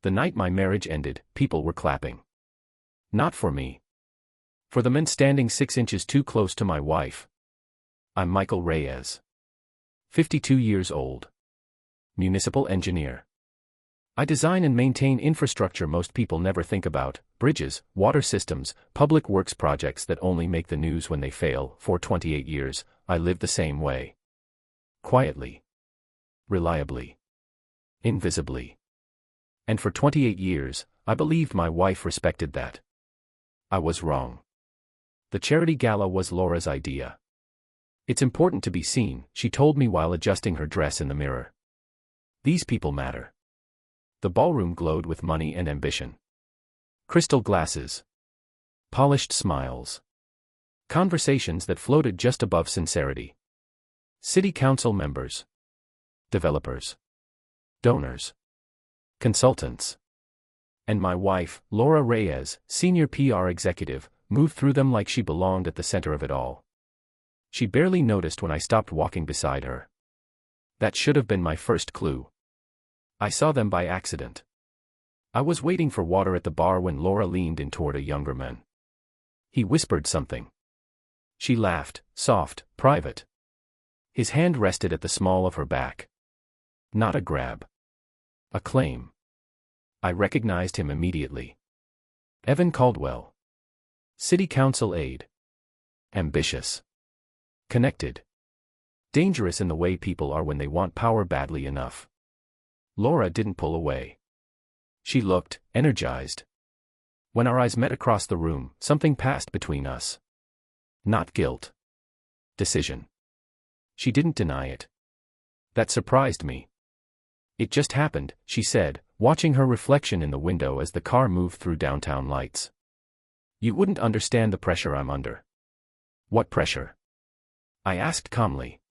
The night my marriage ended, people were clapping. Not for me. For the men standing 6 inches too close to my wife. I'm Michael Reyes. 52 years old. Municipal engineer. I design and maintain infrastructure most people never think about: bridges, water systems, public works projects that only make the news when they fail. For 28 years, I lived the same way. Quietly. Reliably. Invisibly. And for 28 years, I believed my wife respected that. I was wrong. The charity gala was Laura's idea. It's important to be seen, she told me while adjusting her dress in the mirror. These people matter. The ballroom glowed with money and ambition. Crystal glasses. Polished smiles. Conversations that floated just above sincerity. City council members. Developers. Donors. Consultants. And my wife, Laura Reyes, senior PR executive, moved through them like she belonged at the center of it all. She barely noticed when I stopped walking beside her. That should have been my first clue. I saw them by accident. I was waiting for water at the bar when Laura leaned in toward a younger man. He whispered something. She laughed, soft, private. His hand rested at the small of her back. Not a grab. A claim. I recognized him immediately. Evan Caldwell. City council aide. Ambitious. Connected. Dangerous in the way people are when they want power badly enough. Laura didn't pull away. She looked, energized. When our eyes met across the room, something passed between us. Not guilt. Decision. She didn't deny it. That surprised me. It just happened, she said, watching her reflection in the window as the car moved through downtown lights. You wouldn't understand the pressure I'm under. What pressure? I asked calmly.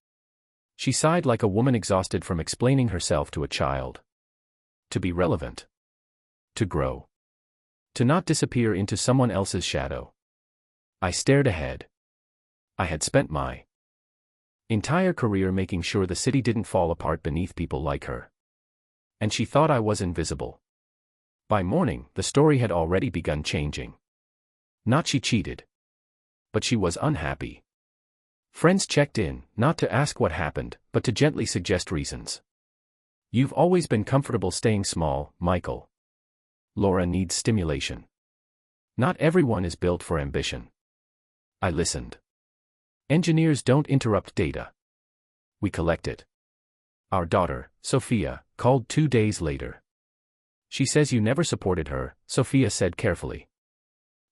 She sighed like a woman exhausted from explaining herself to a child. To be relevant. To grow. To not disappear into someone else's shadow. I stared ahead. I had spent my entire career making sure the city didn't fall apart beneath people like her. And she thought I was invisible. By morning, the story had already begun changing. Not she cheated. But she was unhappy. Friends checked in, not to ask what happened, but to gently suggest reasons. You've always been comfortable staying small, Michael. Laura needs stimulation. Not everyone is built for ambition. I listened. Engineers don't interrupt data. We collect it. Our daughter, Sophia, called 2 days later. She says you never supported her, Sophia said carefully.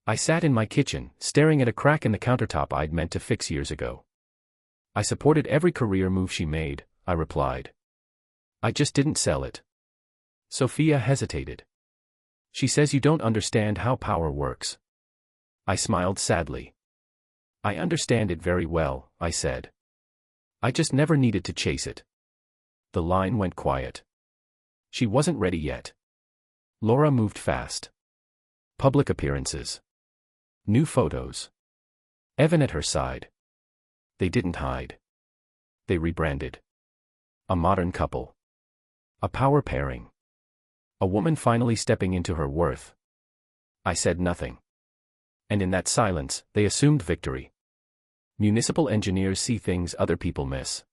I sat in my kitchen, staring at a crack in the countertop I'd meant to fix years ago. I supported every career move she made, I replied. I just didn't sell it. Sophia hesitated. She says you don't understand how power works. I smiled sadly. I understand it very well, I said. I just never needed to chase it. The line went quiet. She wasn't ready yet. Laura moved fast. Public appearances. New photos. Evan at her side. They didn't hide. They rebranded. A modern couple. A power pairing. A woman finally stepping into her worth. I said nothing. And in that silence, they assumed victory. Municipal engineers see things other people miss.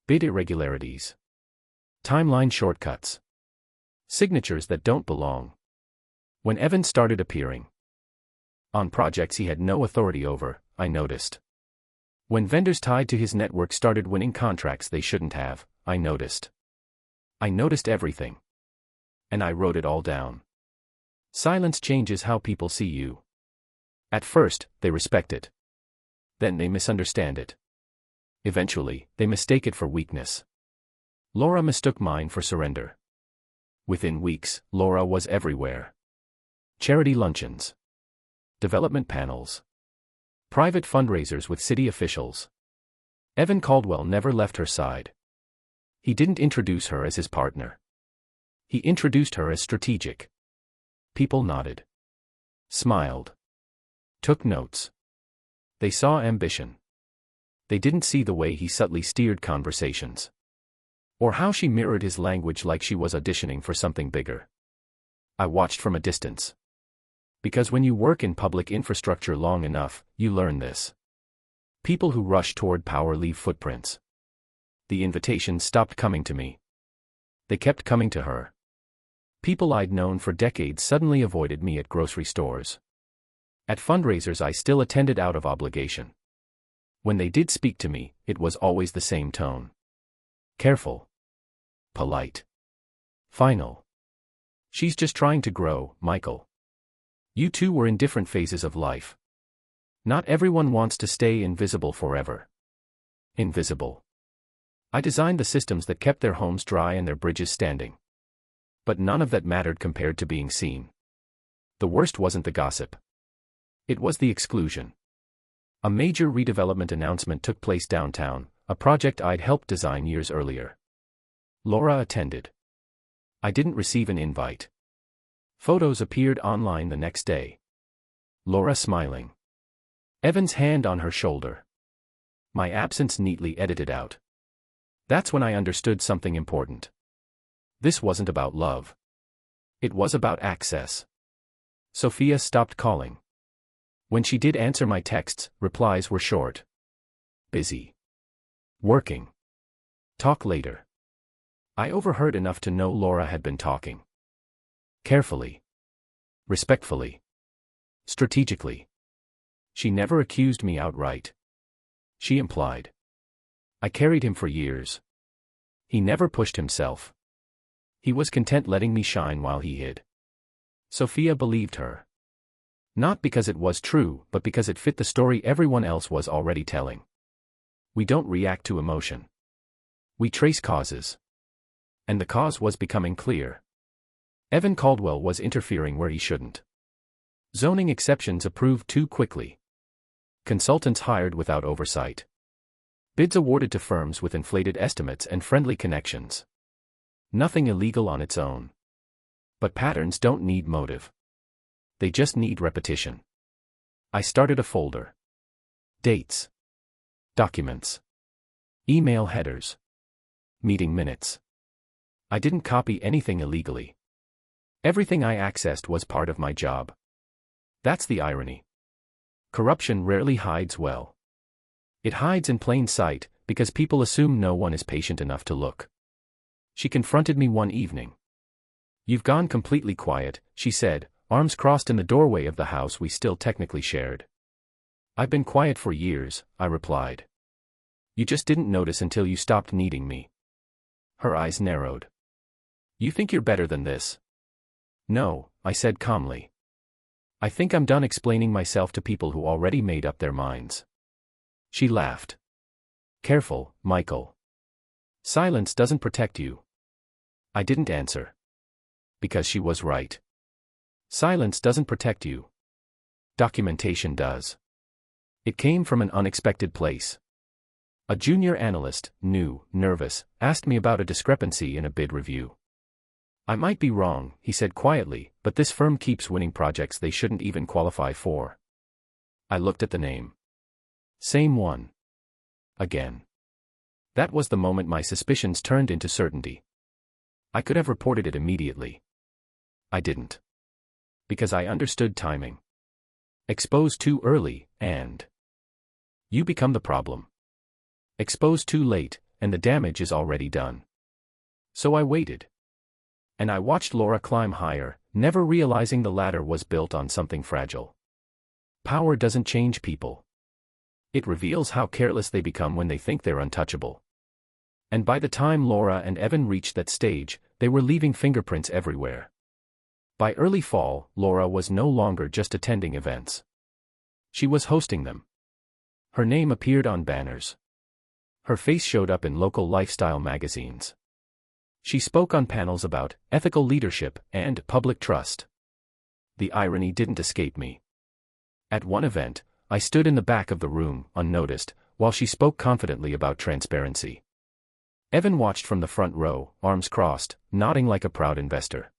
Bid irregularities. Timeline shortcuts. Signatures that don't belong. When Evan started appearing on projects he had no authority over, I noticed. When vendors tied to his network started winning contracts they shouldn't have, I noticed. I noticed everything. And I wrote it all down. Silence changes how people see you. At first, they respect it. Then they misunderstand it. Eventually, they mistake it for weakness. Laura mistook mine for surrender. Within weeks, Laura was everywhere. Charity luncheons. Development panels. Private fundraisers with city officials. Evan Caldwell never left her side. He didn't introduce her as his partner. He introduced her as strategic. People nodded. Smiled. Took notes. They saw ambition. They didn't see the way he subtly steered conversations. Or how she mirrored his language like she was auditioning for something bigger. I watched from a distance. Because when you work in public infrastructure long enough, you learn this. People who rush toward power leave footprints. The invitations stopped coming to me. They kept coming to her. People I'd known for decades suddenly avoided me at grocery stores. At fundraisers I still attended out of obligation. When they did speak to me, it was always the same tone. Careful. Polite. Final. She's just trying to grow, Michael. You two were in different phases of life. Not everyone wants to stay invisible forever. Invisible. I designed the systems that kept their homes dry and their bridges standing. But none of that mattered compared to being seen. The worst wasn't the gossip. It was the exclusion. A major redevelopment announcement took place downtown, a project I'd helped design years earlier. Laura attended. I didn't receive an invite. Photos appeared online the next day. Laura smiling. Evan's hand on her shoulder. My absence neatly edited out. That's when I understood something important. This wasn't about love. It was about access. Sophia stopped calling. When she did answer my texts, replies were short. Busy. Working. Talk later. I overheard enough to know Laura had been talking. Carefully. Respectfully. Strategically. She never accused me outright. She implied. I carried him for years. He never pushed himself. He was content letting me shine while he hid. Sophia believed her. Not because it was true, but because it fit the story everyone else was already telling. We don't react to emotion. We trace causes. And the cause was becoming clear. Evan Caldwell was interfering where he shouldn't. Zoning exceptions approved too quickly. Consultants hired without oversight. Bids awarded to firms with inflated estimates and friendly connections. Nothing illegal on its own. But patterns don't need motive. They just need repetition. I started a folder. Dates. Documents. Email headers. Meeting minutes. I didn't copy anything illegally. Everything I accessed was part of my job. That's the irony. Corruption rarely hides well. It hides in plain sight, because people assume no one is patient enough to look. She confronted me one evening. You've gone completely quiet, she said, arms crossed in the doorway of the house we still technically shared. I've been quiet for years, I replied. You just didn't notice until you stopped needing me. Her eyes narrowed. You think you're better than this? No, I said calmly. I think I'm done explaining myself to people who already made up their minds. She laughed. Careful, Michael. Silence doesn't protect you. I didn't answer. Because she was right. Silence doesn't protect you. Documentation does. It came from an unexpected place. A junior analyst, new, nervous, asked me about a discrepancy in a bid review. I might be wrong, he said quietly, but this firm keeps winning projects they shouldn't even qualify for. I looked at the name. Same one. Again. That was the moment my suspicions turned into certainty. I could have reported it immediately. I didn't. Because I understood timing. Expose too early, and you become the problem. Expose too late, and the damage is already done. So I waited. And I watched Laura climb higher, never realizing the ladder was built on something fragile. Power doesn't change people. It reveals how careless they become when they think they're untouchable. And by the time Laura and Evan reached that stage, they were leaving fingerprints everywhere. By early fall, Laura was no longer just attending events. She was hosting them. Her name appeared on banners. Her face showed up in local lifestyle magazines. She spoke on panels about ethical leadership and public trust. The irony didn't escape me. At one event, I stood in the back of the room, unnoticed, while she spoke confidently about transparency. Evan watched from the front row, arms crossed, nodding like a proud investor.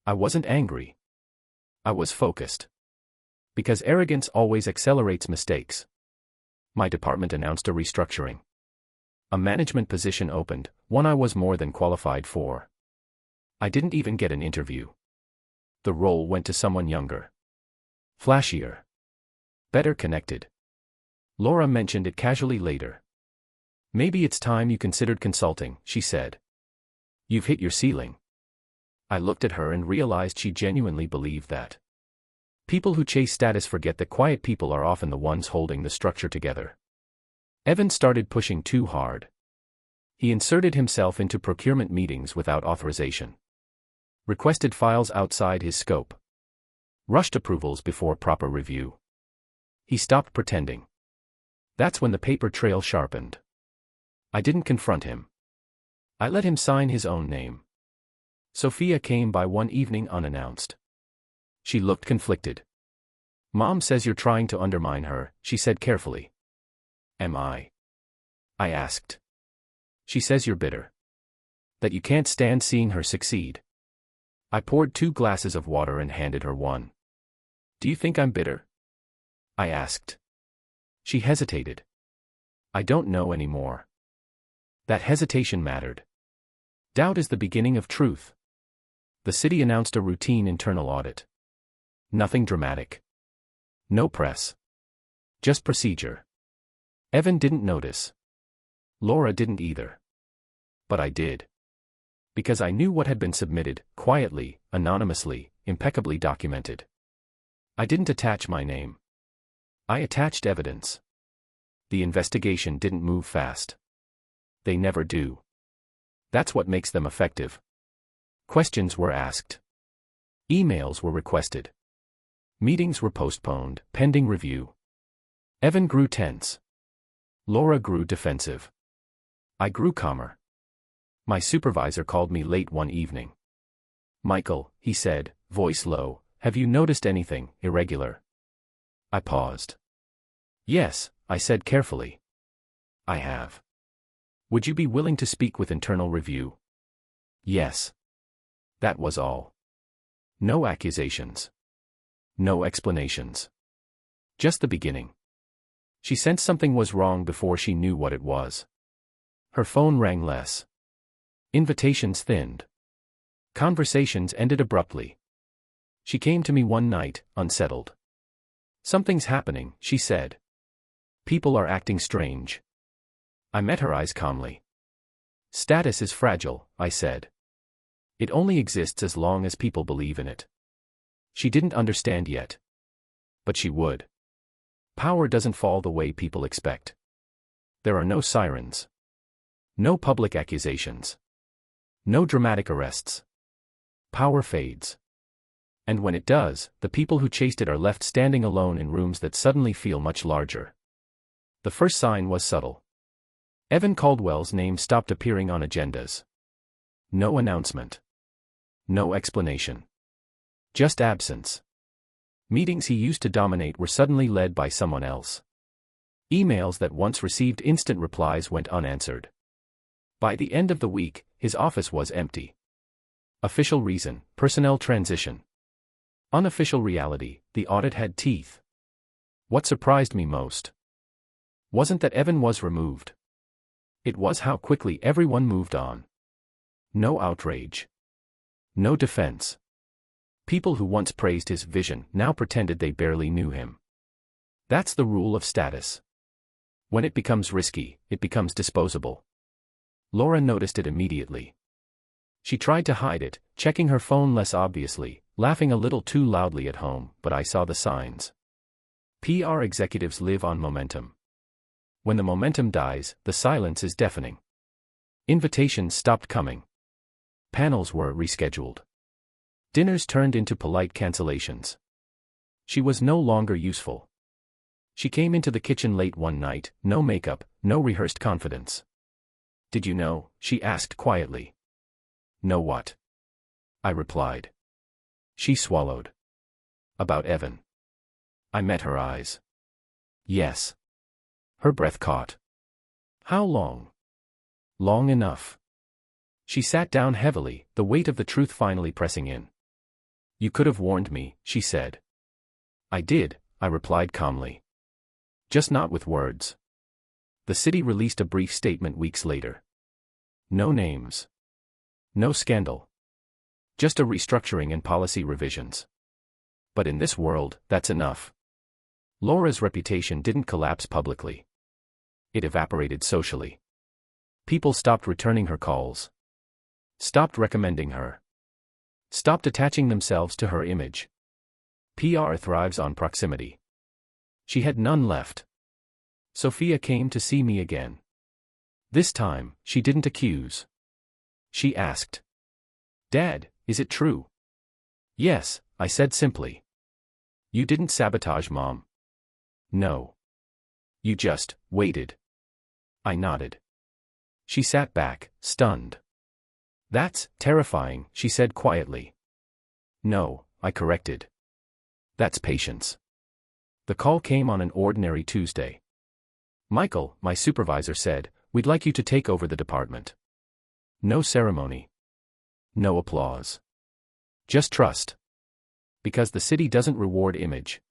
I wasn't angry. I was focused. Because arrogance always accelerates mistakes. My department announced a restructuring. A management position opened, one I was more than qualified for. I didn't even get an interview. The role went to someone younger. Flashier. Better connected. Laura mentioned it casually later. Maybe it's time you considered consulting, she said. You've hit your ceiling. I looked at her and realized she genuinely believed that. People who chase status forget that quiet people are often the ones holding the structure together. Evan started pushing too hard. He inserted himself into procurement meetings without authorization. Requested files outside his scope. Rushed approvals before proper review. He stopped pretending. That's when the paper trail sharpened. I didn't confront him. I let him sign his own name. Sophia came by one evening unannounced. She looked conflicted. Mom says you're trying to undermine her, she said carefully. Am I? I asked. She says you're bitter. That you can't stand seeing her succeed. I poured 2 glasses of water and handed her one. Do you think I'm bitter? I asked. She hesitated. I don't know anymore. That hesitation mattered. Doubt is the beginning of truth. The city announced a routine internal audit. Nothing dramatic. No press. Just procedure. Evan didn't notice. Laura didn't either. But I did. Because I knew what had been submitted, quietly, anonymously, impeccably documented. I didn't attach my name. I attached evidence. The investigation didn't move fast. They never do. That's what makes them effective. Questions were asked. Emails were requested. Meetings were postponed, pending review. Evan grew tense. Laura grew defensive. I grew calmer. My supervisor called me late one evening. Michael, he said, voice low, have you noticed anything irregular? I paused. Yes, I said carefully. I have. Would you be willing to speak with internal review? Yes. That was all. No accusations. No explanations. Just the beginning. She sensed something was wrong before she knew what it was. Her phone rang less. Invitations thinned. Conversations ended abruptly. She came to me one night, unsettled. Something's happening, she said. People are acting strange. I met her eyes calmly. Status is fragile, I said. It only exists as long as people believe in it. She didn't understand yet. But she would. Power doesn't fall the way people expect. There are no sirens. No public accusations. No dramatic arrests. Power fades. And when it does, the people who chased it are left standing alone in rooms that suddenly feel much larger. The first sign was subtle. Evan Caldwell's name stopped appearing on agendas. No announcement. No explanation. Just absence. Meetings he used to dominate were suddenly led by someone else. Emails that once received instant replies went unanswered. By the end of the week, his office was empty. Official reason, personnel transition. Unofficial reality, the audit had teeth. What surprised me most wasn't that Evan was removed. It was how quickly everyone moved on. No outrage. No defense. People who once praised his vision now pretended they barely knew him. That's the rule of status. When it becomes risky, it becomes disposable. Laura noticed it immediately. She tried to hide it, checking her phone less obviously, laughing a little too loudly at home, but I saw the signs. PR executives live on momentum. When the momentum dies, the silence is deafening. Invitations stopped coming. Panels were rescheduled. Dinners turned into polite cancellations. She was no longer useful. She came into the kitchen late one night, no makeup, no rehearsed confidence. Did you know? She asked quietly. Know what? I replied. She swallowed. About Evan. I met her eyes. Yes. Her breath caught. How long? Long enough. She sat down heavily, the weight of the truth finally pressing in. You could have warned me, she said. I did, I replied calmly. Just not with words. The city released a brief statement weeks later. No names. No scandal. Just a restructuring and policy revisions. But in this world, that's enough. Laura's reputation didn't collapse publicly. It evaporated socially. People stopped returning her calls. Stopped recommending her. Stopped attaching themselves to her image. PR thrives on proximity. She had none left. Sophia came to see me again. This time, she didn't accuse. She asked, "Dad, is it true?" "Yes," I said simply. "You didn't sabotage Mom." "No. You just waited." I nodded. She sat back, stunned. "That's terrifying," she said quietly. "No," I corrected. "That's patience." The call came on an ordinary Tuesday. "Michael," my supervisor said, "we'd like you to take over the department." No ceremony. No applause. Just trust. Because the city doesn't reward image.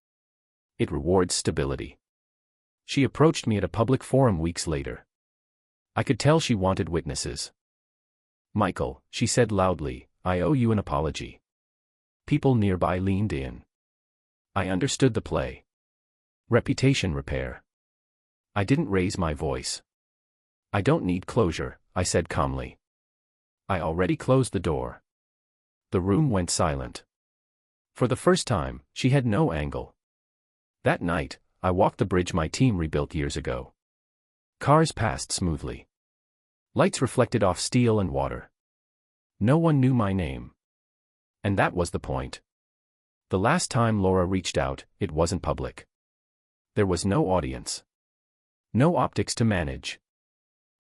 It rewards stability. She approached me at a public forum weeks later. I could tell she wanted witnesses. "Michael," she said loudly, "I owe you an apology." People nearby leaned in. I understood the play. Reputation repair. I didn't raise my voice. "I don't need closure," I said calmly. I already closed the door. The room went silent. For the first time, she had no angle. That night, I walked the bridge my team rebuilt years ago. Cars passed smoothly. Lights reflected off steel and water. No one knew my name. And that was the point. The last time Laura reached out, it wasn't public. There was no audience. No optics to manage.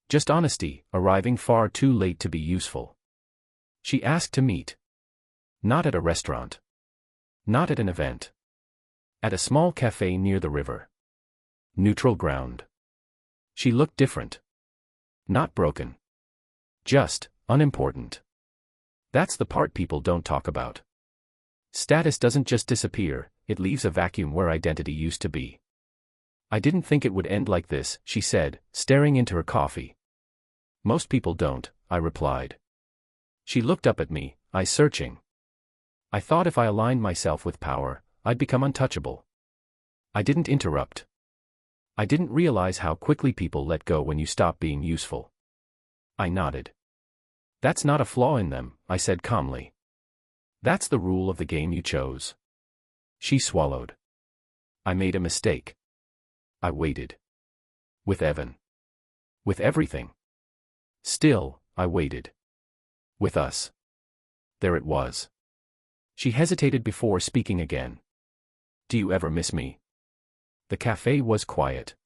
Just honesty, arriving far too late to be useful. She asked to meet. Not at a restaurant. Not at an event. At a small cafe near the river. Neutral ground. She looked different. Not broken. Just unimportant. That's the part people don't talk about. Status doesn't just disappear, it leaves a vacuum where identity used to be. "I didn't think it would end like this," she said, staring into her coffee. "Most people don't," I replied. She looked up at me, eyes searching. I thought if I aligned myself with power, I'd become untouchable. I didn't interrupt. I didn't realize how quickly people let go when you stop being useful. I nodded. "That's not a flaw in them," I said calmly. "That's the rule of the game you chose." She swallowed. "I made a mistake." I waited. With Evan. With everything. Still, I waited. With us. There it was. She hesitated before speaking again. "Do you ever miss me?" The cafe was quiet.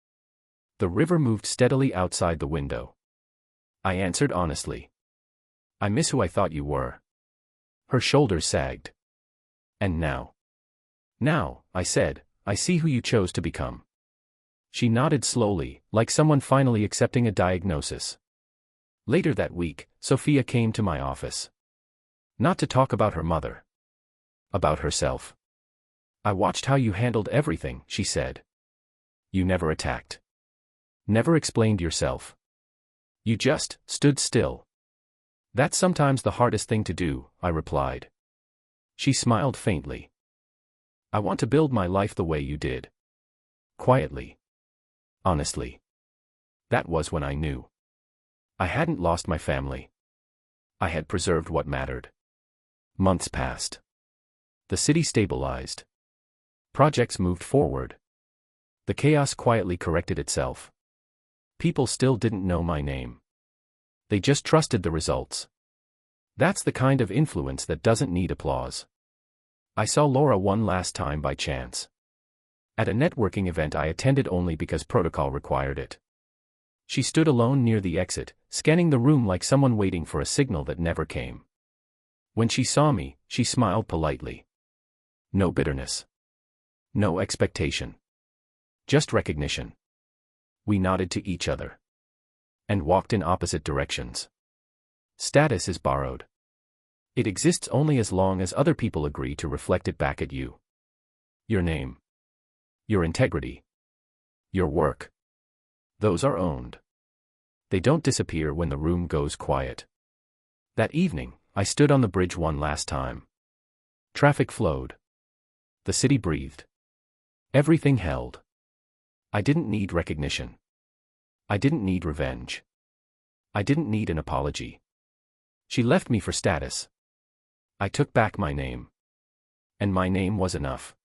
The river moved steadily outside the window. I answered honestly. "I miss who I thought you were." Her shoulders sagged. "And now?" "Now," I said, "I see who you chose to become." She nodded slowly, like someone finally accepting a diagnosis. Later that week, Sophia came to my office. Not to talk about her mother. About herself. "I watched how you handled everything," she said. "You never attacked. Never explained yourself. You just stood still." "That's sometimes the hardest thing to do," I replied. She smiled faintly. "I want to build my life the way you did." Quietly. Honestly. That was when I knew. I hadn't lost my family. I had preserved what mattered. Months passed. The city stabilized. Projects moved forward. The chaos quietly corrected itself. People still didn't know my name. They just trusted the results. That's the kind of influence that doesn't need applause. I saw Laura one last time by chance. At a networking event I attended only because protocol required it. She stood alone near the exit, scanning the room like someone waiting for a signal that never came. When she saw me, she smiled politely. No bitterness. No expectation. Just recognition. We nodded to each other. And walked in opposite directions. Status is borrowed. It exists only as long as other people agree to reflect it back at you. Your name. Your integrity. Your work. Those are owned. They don't disappear when the room goes quiet. That evening, I stood on the bridge one last time. Traffic flowed. The city breathed. Everything held. I didn't need recognition. I didn't need revenge. I didn't need an apology. She left me for status. I took back my name. And my name was enough.